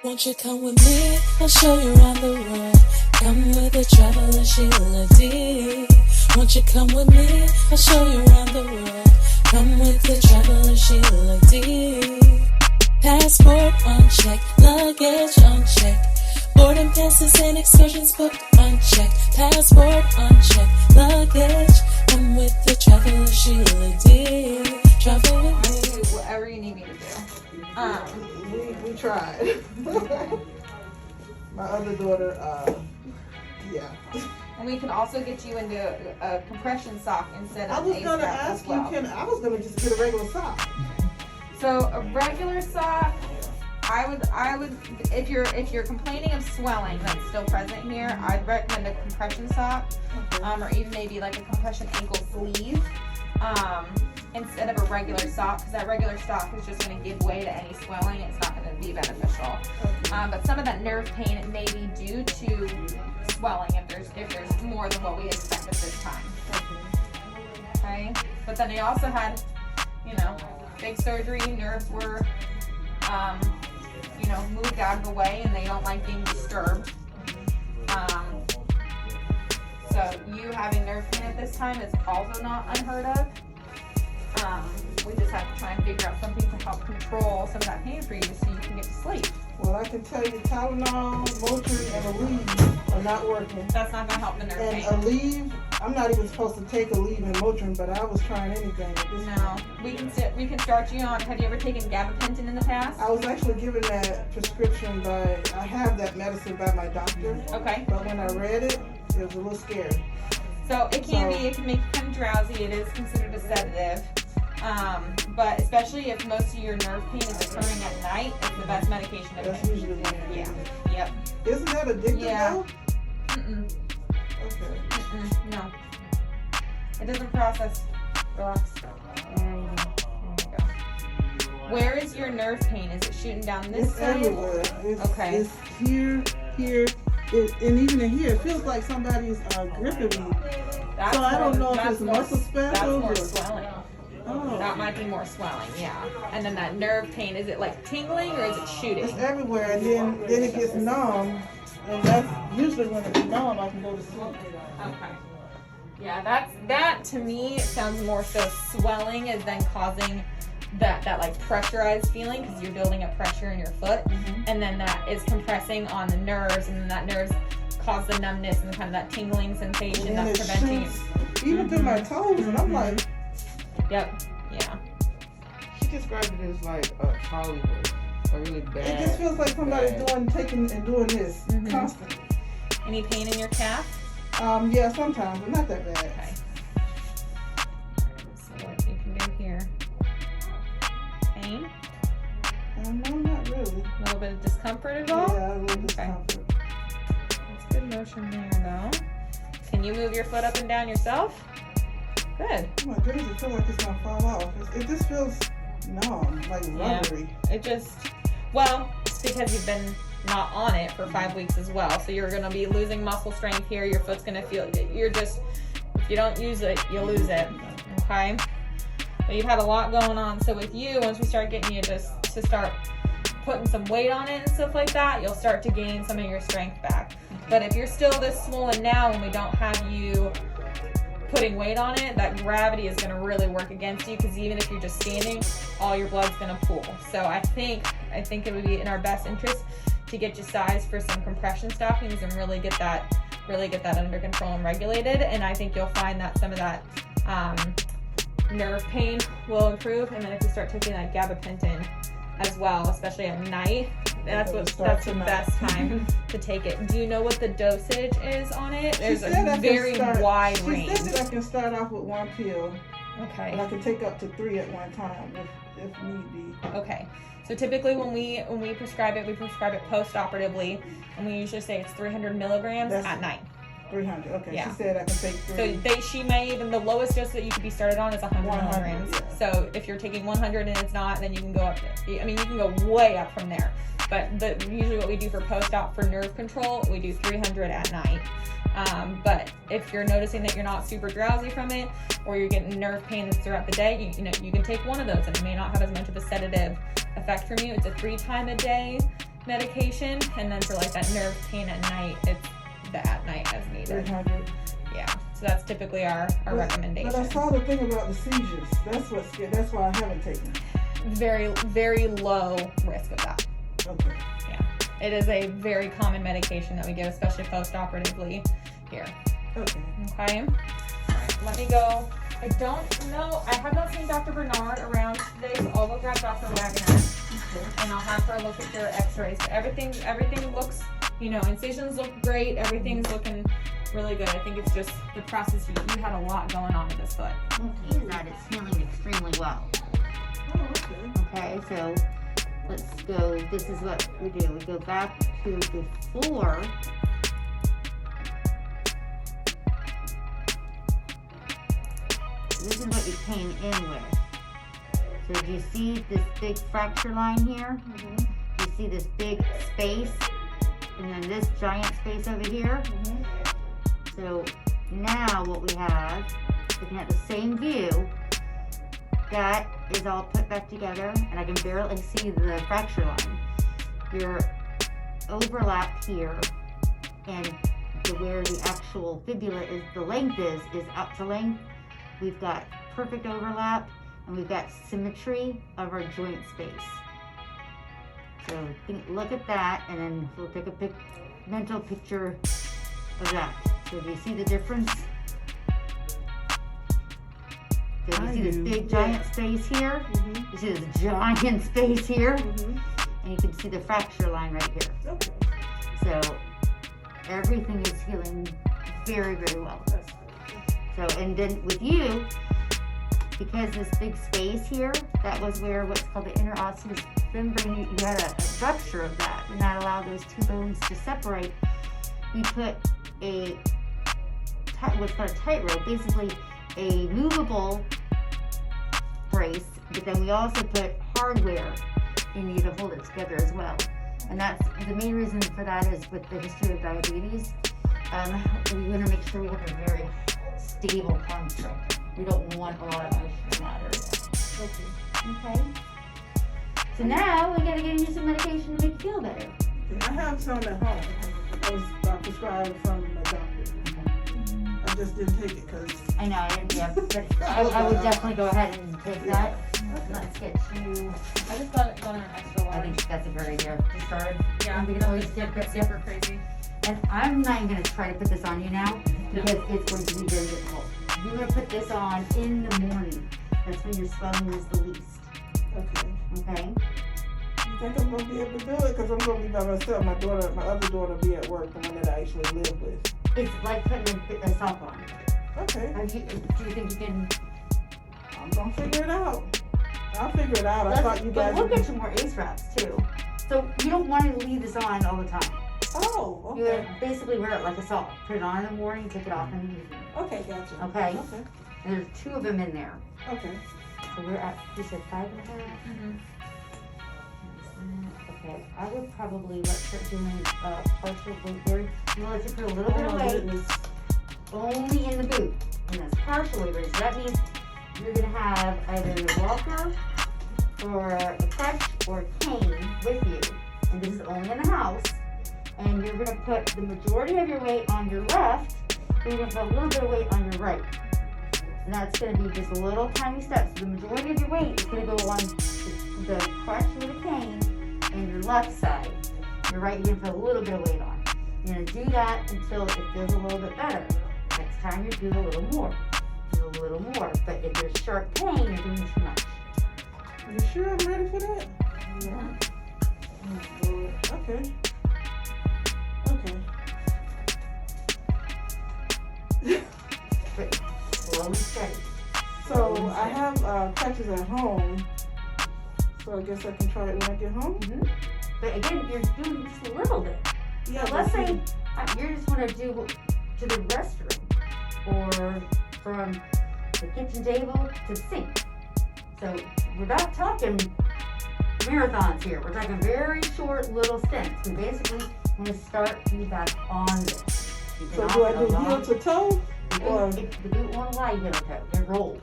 Won't you come with me? I'll show you around the world. Come with the traveler Sheila D. Won't you come with me? I'll show you around the world. Come with the traveler Sheila D. Passport on check, luggage on check. Boarding passes and excursions booked on check. Passport on check, luggage. Come with the traveler Sheila D. Travel with me. Do whatever you need me to do. We tried. My other daughter, yeah. And we can also get you into a compression sock instead of I was an gonna A-strap ask as well. I was gonna just get a regular sock. So a regular sock, I would, if you're complaining of swelling that's still present here, I'd recommend a compression sock, or even maybe like a compression ankle sleeve, instead of a regular sock, because that regular sock is just going to give way to any swelling. It's not going to be beneficial. But some of that nerve pain, it may be due to swelling if there's more than what we expect at this time. Okay. But then they also had, big surgery. Nerves were, moved out of the way, and they don't like being disturbed. So you having nerve pain at this time is also not unheard of. We just have to try and figure out something to help control some of that pain for you so you can get to sleep. Well, I can tell you Tylenol, Motrin, and Aleve are not working. That's not going to help the nerve pain. And Aleve, I'm not even supposed to take Aleve and Motrin, but I was trying anything at this No, we can start you on. Have you ever taken gabapentin in the past? I was actually given that prescription I have that medicine by my doctor. Okay. But when I read it, it was a little scary. So it can make you kind of drowsy. It is considered a sedative. But especially if most of your nerve pain is occurring at night, it's the best medication to That's take. usually when it is. Yep. Isn't that addictive though? Mm-mm. Okay. No. It doesn't process. Relax. There you go. Where is your nerve pain? Is it shooting down this It's side? everywhere. Okay. It's here, and even in here. It feels like somebody's gripping me. That's So I don't know if that's it's more- muscle spasms That's more or- swelling. Oh. That might be more swelling, yeah. And then that nerve pain, is it like tingling or is it shooting? It's everywhere, and then it gets numb, and that's usually when it's numb. I can go to sleep. Okay. Yeah, that to me sounds more so swelling is then causing that like pressurized feeling because you're building up pressure in your foot, and then that is compressing on the nerves, and then that nerves cause the numbness and kind of that tingling sensation And that's it preventing shoots even through my toes, and I'm like. Yep. Yeah. She described it as like a Hollywood, a really bad. It just feels like somebody taking and doing this constantly. Any pain in your calf? Yeah, sometimes, but not that bad. Okay. Let's see what you can do here. Pain? No, not really. A little bit of discomfort at all? Yeah, a little discomfort. That's good motion there, though. Can you move your foot up and down yourself? Good. Oh my goodness, it feels like it's gonna fall off. It just feels numb, like rubbery. It's because you've been not on it for 5 weeks as well. So you're gonna be losing muscle strength here. Your foot's gonna feel, if you don't use it, you lose it, okay? But you've had a lot going on. So with you, once we start getting you just to start putting some weight on it and stuff like that, you'll start to gain some of your strength back. But if you're still this swollen now and we don't have you putting weight on it, that gravity is going to really work against you, because even if you're just standing, all your blood's going to pool. So I think it would be in our best interest to get you sized for some compression stockings and really get that under control and regulated. And I think you'll find that some of that nerve pain will improve. And then if you start taking that gabapentin as well, especially at night, that's the best time to take it. Do you know what the dosage is on it? There's a very wide range. She said that I can start off with 1 pill. Okay. And I can take up to 3 at one time if need be. Okay. So typically when we prescribe it, we prescribe it post-operatively, and we usually say it's 300 milligrams at night. 300. Okay. Yeah. She said I can take 3. So she may even, the lowest dose that you could be started on is 100 milligrams. Yeah. So if you're taking 100 and it's not, then you can go up. You can go way up from there. But usually what we do for post-op for nerve control, we do 300 at night. But if you're noticing that you're not super drowsy from it, or you're getting nerve pain throughout the day, you can take one of those, and it may not have as much of a sedative effect from you. It's a 3-time-a-day medication, and then for like that nerve pain at night, it's the at night as needed. 300. Yeah, so that's typically our recommendation. But I saw the thing about the seizures. That's what's scary. That's why I haven't taken it. Very, very low risk of that. Okay. Yeah, it is a very common medication that we give, especially post-operatively here. Okay. Okay. All right, let me go. I don't know. I have not seen Dr. Bernard around today, so I'll go grab Dr. Wagner and I'll have her look at your X-rays. But everything looks, incisions look great. Everything's looking really good. I think it's just the process. You had a lot going on with this foot. Okay, that it's healing extremely well. Oh, okay. Okay, so let's go. This is what we do. We go back to before. This is what you came in with. So do you see this big fracture line here? Mm-hmm. You see this big space, and then this giant space over here? Mm-hmm. So now what we have, looking at the same view, that is all put back together, and I can barely see the fracture line. Your overlap here, and where the actual fibula is, the length is up to length. We've got perfect overlap, and we've got symmetry of our joint space. So look at that, and then we'll take a mental picture of that. So do you see the difference? So you see this big giant space here? Mm-hmm. You see this giant space here? Mm-hmm. And you can see the fracture line right here. Okay. So everything is healing very, very well. That's good. So, and then with you, because this big space here, that was where what's called the interosseous membrane, you had a rupture of that, and that allowed those two bones to separate. We put what's called a tightrope, basically a movable brace, but then we also put hardware in you to hold it together as well. And that's the main reason for that is with the history of diabetes. We want to make sure we have a very stable construct. We don't want a lot of motion in that area. Okay. So now we gotta get you some medication to make you feel better. I have some at home. I was prescribed from the doctor. I just didn't take it because I know, yeah, but I would definitely go ahead and take that. Let's get you. I just got an extra I large. think that's a good idea. You started. Yeah, We can always get super crazy. And I'm not even going to try to put this on you now because it's going to be very difficult. You're going to put this on in the morning. That's when your swelling is the least. okay. Okay? You think I'm gonna be able to do it? Because I'm gonna be by myself. My other daughter, will be at work. The one that I actually live with. It's like putting a sock on. Okay. Do you think you can? I'm gonna figure it out. I'll figure it out. I thought you guys. But we'll get you more ace wraps too. So you don't want to leave this on all the time. Oh, You okay. basically wear it like a sock. Put it on in the morning, take it off in the evening. Okay, gotcha. Okay. Okay. And there's 2 of them in there. Okay. So we're at, you said 5.5? Mm-hmm. Okay, I would probably let's start doing partial weight bearing. You want to put a little bit of Oh, weight goodness. only in the boot. And that's partial weight bearing. So that means you're going to have either a walker or a crutch or a cane with you. And this is only in the house. And you're going to put the majority of your weight on your left. And you're going to put a little bit of weight on your right. And that's going to be just little tiny steps. So the majority of your weight is going to go on the crutch or the cane and your left side. Your right, you're going to put a little bit of weight on. You're going to do that until it feels a little bit better. Next time you do a little more. Do a little more. But if there's sharp pain, you're doing too much. You sure I'm ready for that? Yeah. Oh, Lord. Okay. Okay. But slow and steady. So I have crutches at home. So I guess I can try it when I get home. Mm-hmm. But again, you're doing just a little bit. Yeah. So let's say you just want to do to the restroom or from the kitchen table to the sink. So we're not talking marathons here. We're talking very short little stints. We basically want to start you back on this. You So can do I also do go heel to toe? Or The boot won't lie heel toe. It rolls.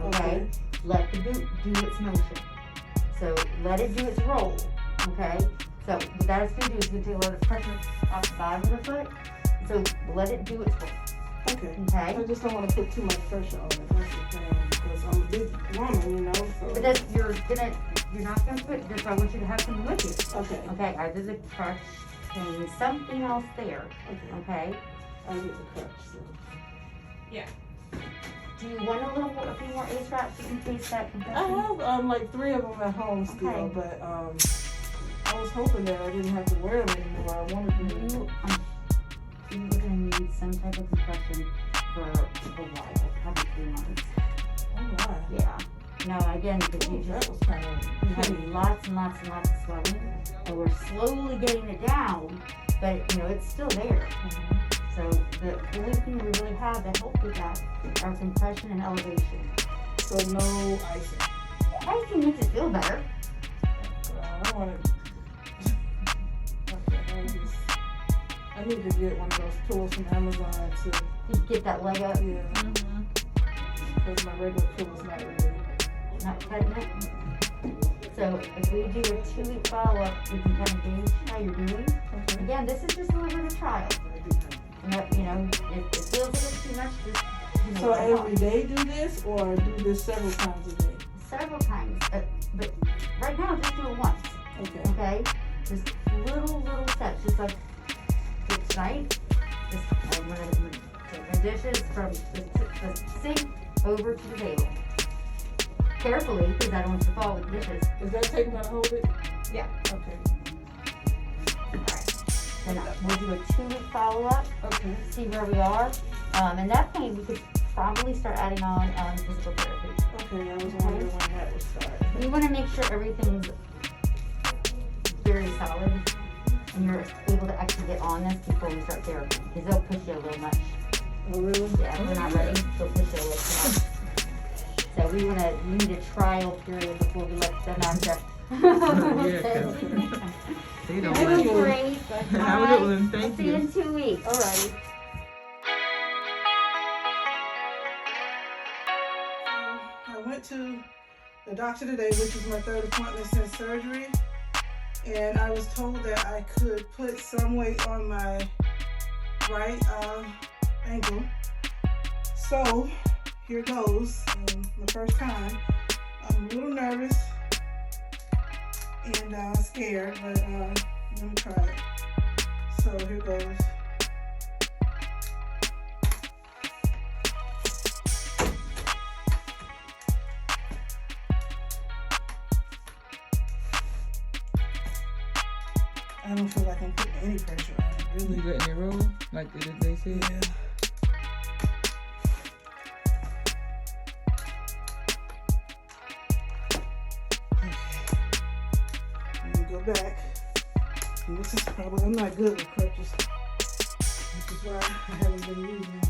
Okay? Let the boot do its motion. So let it do its roll, okay? So what that is gonna do is gonna take a lot of pressure off the bottom of the foot. So let it do its roll, Okay. okay? I just don't want to put too much pressure on it. That's the thing. Because I'm a big woman, you know. So. But that's, you're not gonna put, that's why I want you to have something with you. Okay. Okay, either the crutch, cane, something else there, Okay. okay? I'll get the crutch. So. Do you want a few more ace wraps just in case that I concussion? have like 3 of them at home still, Okay. but I was hoping that I didn't have to wear them anymore. I wanted to. You're gonna need some type of compression for a while, probably 3 months. Oh my. Yeah. No, again, because Ooh, you that just was kind you of. have lots and lots and lots of swelling, and we're slowly getting it down, but you know it's still there. So the only thing we really have to help with that are compression and elevation. So no icing. Icing makes it feel better. I want to. Okay, I need to get one of those tools from Amazon to. You get that leg up, Yeah. Because my regular tool's not really. not cutting it. So if we do a 2-week follow-up, we can kind of gauge how you're doing. Okay. Again, this is just a little bit of trial. You know, if it feels like it's too much, just, you know, So let it every day do this, or do this several times a day? several times. But right now, just do it once, Okay. okay? Just little steps, just like tonight. Just I'm gonna take the dishes from the sink over to the table. Carefully, because I don't want you to fall with the dishes. Is that tape gonna hold it? Yeah. Okay. Then we'll do a 2-week follow-up, Okay. see where we are. And that point, we could probably start adding on physical therapy. Okay, I was wondering when that would start. We want to make sure everything's very solid and you're able to actually get on this before we start therapy, because they'll push you a little much. Oh, really? Yeah, if we're not ready, they'll push you a little too much. So we need a trial period before we let them out there. They don't That like was it. great. Have a good Alright, one. I'll Thank see you you. in 2 weeks. Alrighty. I went to the doctor today, which is my 3rd appointment since surgery, and I was told that I could put some weight on my right ankle. So here goes. My first time. I'm a little nervous and scared, but let me try it. So here goes. I don't feel like I'm putting any pressure on it, You really. letting it roll like they said? Yeah. Okay. I'm gonna go back. And this is probably, I'm not good with crutches, which is why I haven't been using them.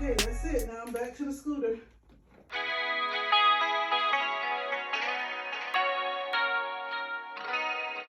Okay, that's it. Now I'm back to the scooter.